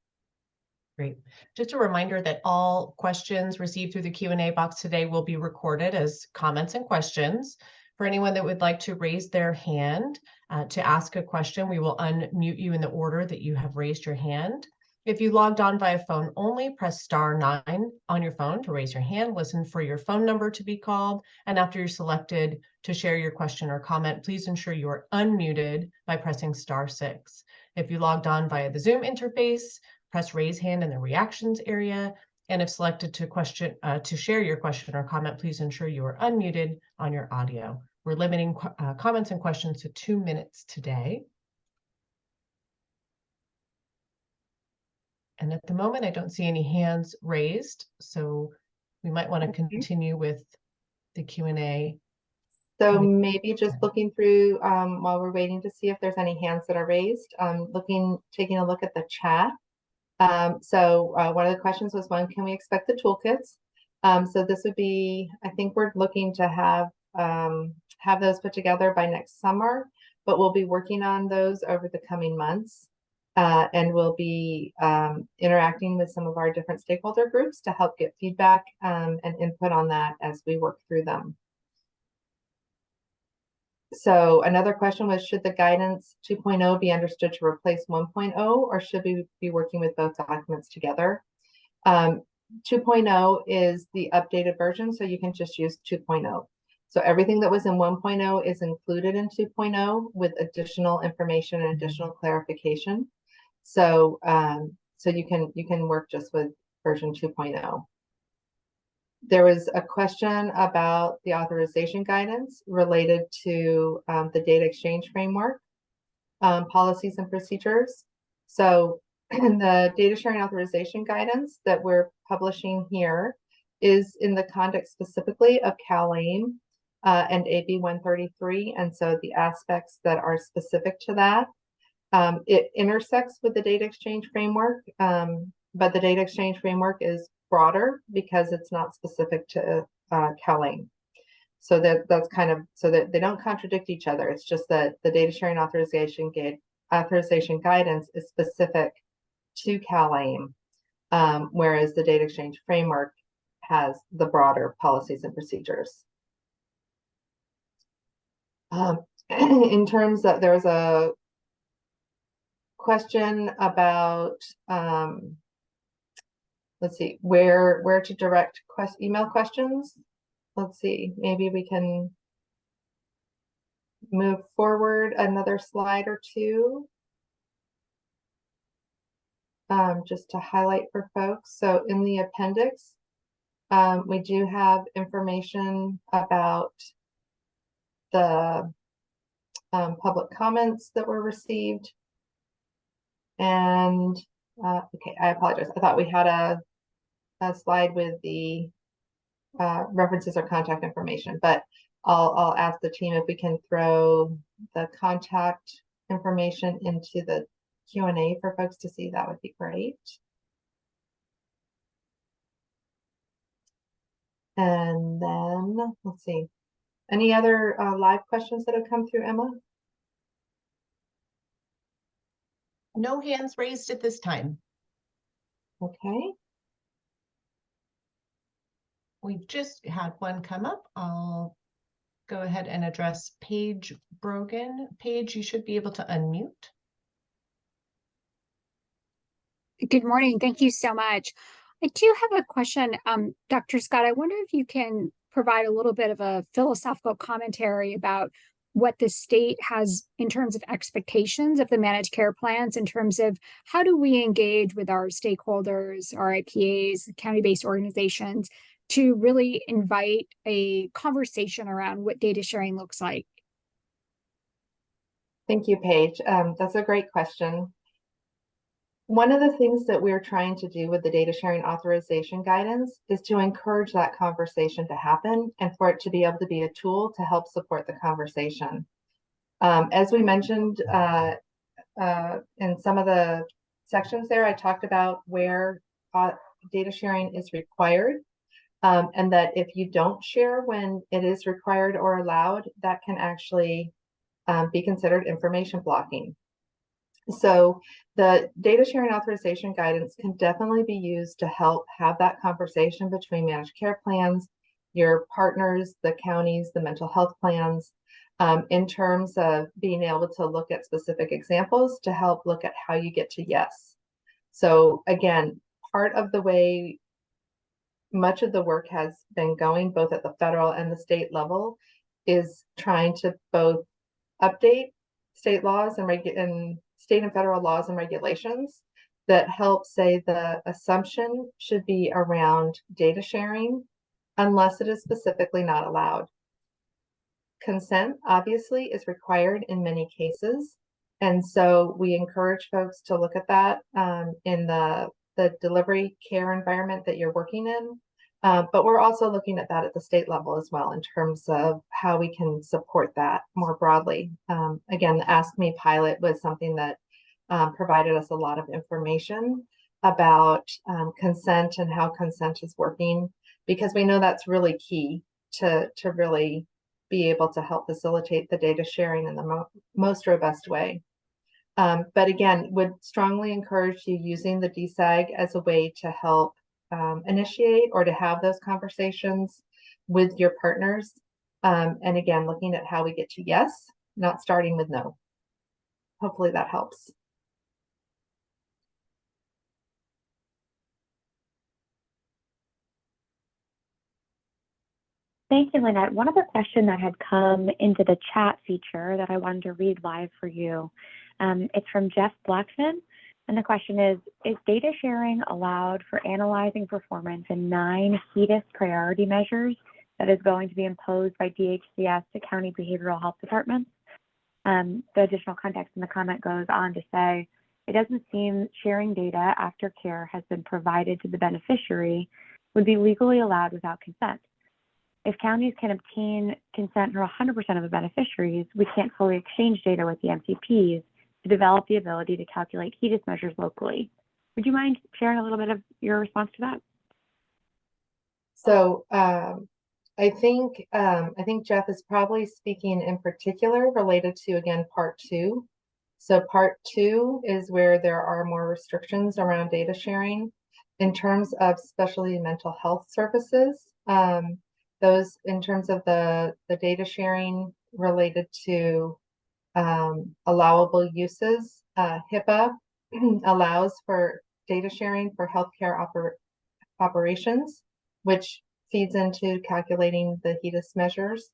Speaker 1: Great. Just a reminder that all questions received through the Q&A box today will be recorded as comments and questions. For anyone that would like to raise their hand to ask a question, we will unmute you in the order that you have raised your hand. If you logged on via phone only, press *9 on your phone to raise your hand, listen for your phone number to be called, and after you're selected to share your question or comment, please ensure you are unmuted by pressing *6. If you logged on via the Zoom interface, press raise hand in the reactions area, and if selected to share your question or comment, please ensure you are unmuted on your audio. We're limiting comments and questions to 2 minutes today. And at the moment, I don't see any hands raised, so we might want to continue with the Q&A
Speaker 2: So maybe just looking through while we're waiting to see if there's any hands that are raised, taking a look at the chat. So one of the questions was, when can we expect the toolkits? So this would be, I think we're looking to have those put together by next summer, but we'll be working on those over the coming months. And we'll be interacting with some of our different stakeholder groups to help get feedback and input on that as we work through them. So another question was, should the guidance 2.0 be understood to replace 1.0, or should we be working with both documents together? 2.0 is the updated version, so you can just use 2.0. So everything that was in 1.0 is included in 2.0 with additional information and additional clarification. So so you can work just with version 2.0. There was a question about the authorization guidance related to the data exchange framework, policies and procedures. So the data sharing authorization guidance that we're publishing here is in the context specifically of CalAIM and AB 133. And so the aspects that are specific to that, it intersects with the data exchange framework, but the data exchange framework is broader because it's not specific to CalAIM. So that's kind of, so that they don't contradict each other. It's just that the data sharing authorization guidance is specific to CalAIM, whereas the data exchange framework has the broader policies and procedures. In terms of, there's a question about let's see, where to direct email questions. Let's see, maybe we can move forward another slide or two just to highlight for folks. So in the appendix, we do have information about the public comments that were received. And okay, I apologize. I thought we had a slide with the references or contact information, but I'll ask the team if we can throw the contact information into the Q&A for folks to see. That would be great. And then let's see, any other live questions that have come through, Emma?
Speaker 1: No hands raised at this time.
Speaker 2: Okay.
Speaker 1: We just had one come up. I'll go ahead and address Paige Brogan. Paige, you should be able to unmute.
Speaker 3: Good morning. Thank you so much. I do have a question, Dr. Scott. I wonder if you can provide a little bit of a philosophical commentary about what the state has in terms of expectations of the managed care plans, in terms of how do we engage with our stakeholders, our IPAs, county-based organizations, to really invite a conversation around what data sharing looks like.
Speaker 2: Thank you, Paige. That's a great question. One of the things that we're trying to do with the data sharing authorization guidance is to encourage that conversation to happen and for it to be able to be a tool to help support the conversation. As we mentioned in some of the sections there, I talked about where data sharing is required, and that if you don't share when it is required or allowed, that can actually be considered information blocking. So the data sharing authorization guidance can definitely be used to help have that conversation between managed care plans, your partners, the counties, the mental health plans, in terms of being able to look at specific examples to help look at how you get to yes. So again, part of the way much of the work has been going, both at the federal and the state level, is trying to both update state laws and state and federal laws and regulations that help say the assumption should be around data sharing unless it is specifically not allowed. Consent obviously is required in many cases. And so we encourage folks to look at that in the delivery care environment that you're working in. But we're also looking at that at the state level as well in terms of how we can support that more broadly. Again, the Ask Me pilot was something that provided us a lot of information about consent and how consent is working, because we know that's really key to really be able to help facilitate the data sharing in the most robust way. But again, would strongly encourage you using the DSAG as a way to help initiate or to have those conversations with your partners. And again, looking at how we get to yes, not starting with no. Hopefully that helps.
Speaker 4: Thank you, Lynette. One other question that had come into the chat feature that I wanted to read live for you. It's from Jeff Blackson. And the question is data sharing allowed for analyzing performance in 9 HEDIS priority measures that is going to be imposed by DHCS to county behavioral health departments? The additional context in the comment goes on to say, it doesn't seem sharing data after care has been provided to the beneficiary would be legally allowed without consent. If counties can obtain consent for 100% of the beneficiaries, we can't fully exchange data with the MCPs to develop the ability to calculate HEDIS measures locally. Would you mind sharing a little bit of your response to that?
Speaker 2: So I think Jeff is probably speaking in particular related to, again, part 2. So part 2 is where there are more restrictions around data sharing in terms of specialty mental health services. Those in terms of the data sharing related to allowable uses, HIPAA allows for data sharing for healthcare operations, which feeds into calculating the HEDIS measures.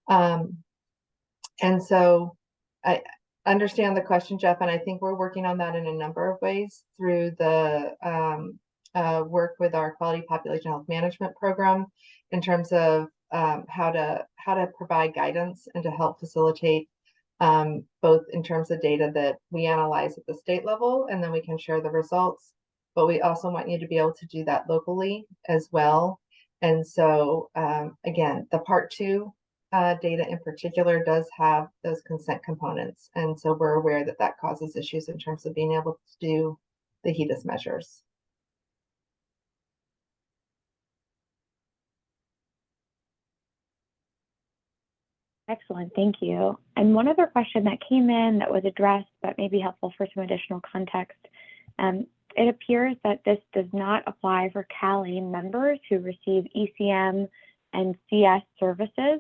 Speaker 2: And so I understand the question, Jeff, and I think we're working on that in a number of ways through the work with our quality population health management program in terms of how to provide guidance and to help facilitate both in terms of data that we analyze at the state level, and then we can share the results. But we also want you to be able to do that locally as well. And so again, the part 2 data in particular does have those consent components. And so we're aware that that causes issues in terms of being able to do the HEDIS measures.
Speaker 4: Excellent, thank you. And one other question that came in that was addressed, but may be helpful for some additional context. It appears that this does not apply for CalAIM members who receive ECM and CS services,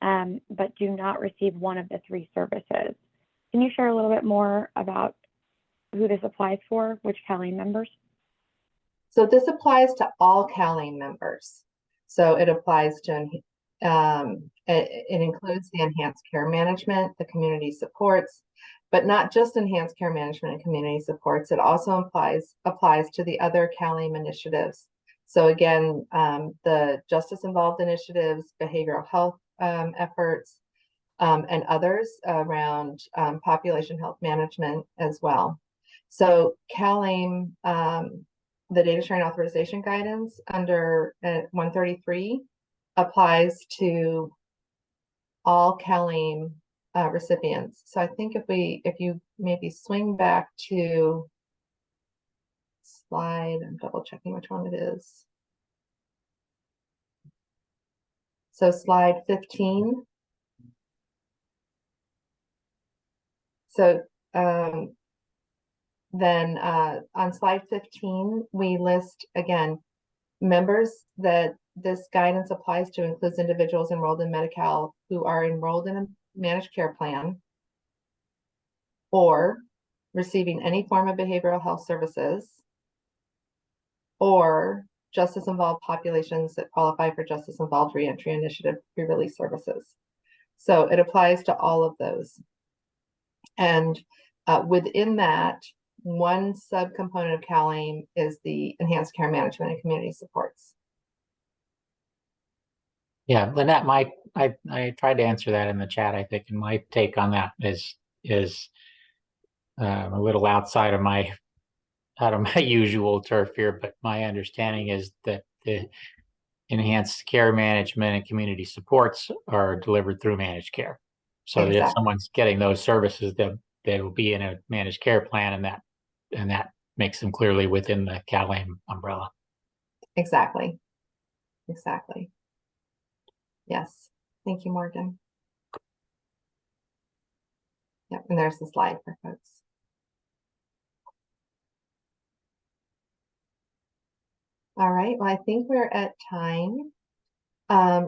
Speaker 4: but do not receive one of the 3 services. Can you share a little bit more about who this applies for, which CalAIM members?
Speaker 2: So this applies to all CalAIM members. So it applies to it includes the enhanced care management, the community supports, but not just enhanced care management and community supports. It also applies to the other CalAIM initiatives. So again, the justice involved initiatives, behavioral health efforts, and others around population health management as well. So CalAIM, the data sharing authorization guidance under 133 applies to all CalAIM recipients. So I think if you maybe swing back to slide, I'm double checking which one it is. So slide 15. So then on slide 15, we list again members that this guidance applies to includes individuals enrolled in Medi-Cal who are enrolled in a managed care plan or receiving any form of behavioral health services or justice involved populations that qualify for justice involved reentry initiative pre-release services. So it applies to all of those. And within that, one subcomponent of CalAIM is the enhanced care management and community supports.
Speaker 5: Yeah, Lynette, I tried to answer that in the chat, I think, and my take on that is a little outside of my usual turf here, but my understanding is that enhanced care management and community supports are delivered through managed care. So if
Speaker 2: Exactly.
Speaker 5: someone's getting those services, they will be in a managed care plan, and that makes them clearly within the CalAIM umbrella.
Speaker 2: Exactly. Exactly. Yes. Thank you, Morgan. Yep, and there's the slide for folks. All right, well, I think we're at time.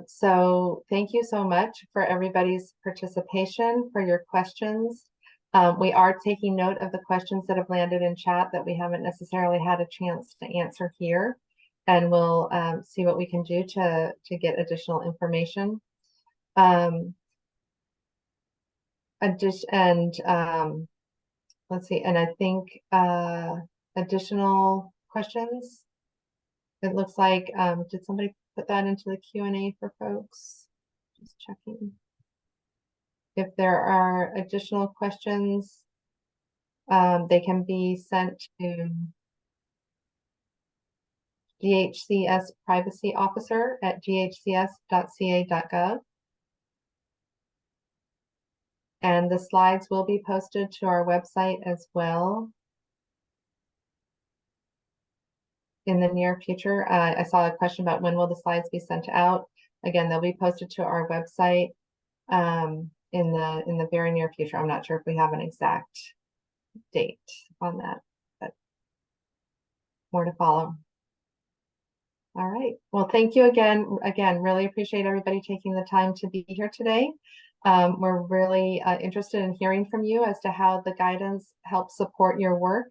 Speaker 2: So thank you so much for everybody's participation, for your questions. We are taking note of the questions that have landed in chat that we haven't necessarily had a chance to answer here, and we'll see what we can do to get additional information. Let's see, and I think additional questions. It looks like, did somebody put that into the Q&A for folks? Just checking. If there are additional questions, they can be sent to DHCS Privacy Officer at dhcs.ca.gov. And the slides will be posted to our website as well in the near future. I saw a question about when will the slides be sent out. Again, they'll be posted to our website in the very near future. I'm not sure if we have an exact date on that, but more to follow. All right. Well, thank you again. Again, really appreciate everybody taking the time to be here today. We're really interested in hearing from you as to how the guidance helps support your work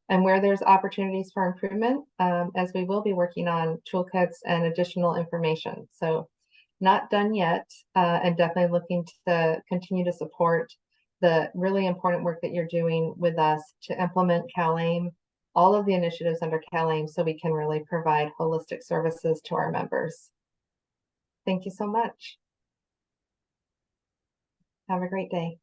Speaker 2: and where there's opportunities for improvement, as we will be working on toolkits and additional information. So not done yet, and definitely looking to continue to support the really important work that you're doing with us to implement CalAIM, all of the initiatives under CalAIM, so we can really provide holistic services to our members. Thank you so much. Have a great day.